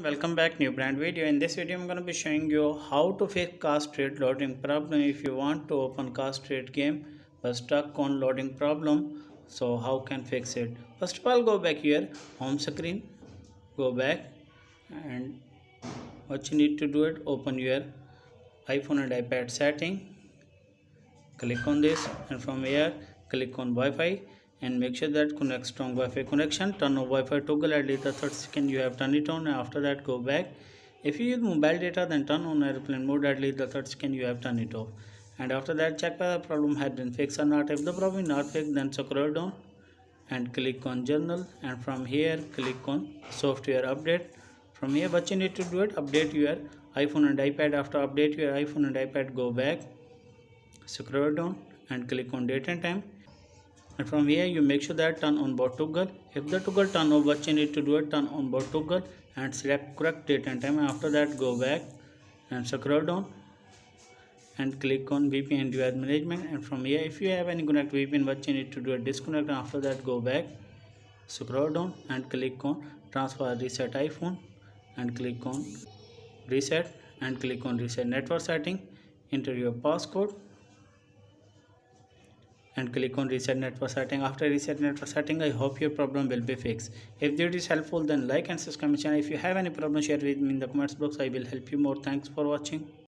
Welcome back, new brand video. In this video I'm going to be showing you how to fix Carx trade loading problem. If you want to open Carx trade game but stuck on loading problem, so how can fix it? First of all, go back here, home screen, go back, and what you need to do it, open your iPhone and iPad setting, click on this, and from here click on Wi-Fi and make sure that connect strong Wi-Fi connection. Turn on Wi-Fi toggle, at least the 30 second you have turned it on, and after that go back. If you use mobile data, then turn on airplane mode, at least the 30 second you have turned it off, and after that check whether the problem has been fixed or not. If the problem is not fixed, then scroll down and click on journal, and from here click on software update. From here what you need to do it, update your iPhone and iPad. After update your iPhone and iPad, go back, scroll down and click on date and time, and from here you make sure that turn on board toggle. If the toggle turn off, what you need to do it, turn on board toggle and select correct date and time, and after that go back and scroll down and click on VPN device management, and from here if you have any connect VPN, what you need to do is disconnect, and after that go back, scroll down and click on transfer reset iPhone and click on reset and click on reset network setting, enter your passcode and click on reset network setting. After reset network setting, I hope your problem will be fixed. If this is helpful, then like and subscribe my channel. If you have any problem, share with me in the comments box. I will help you more. Thanks for watching.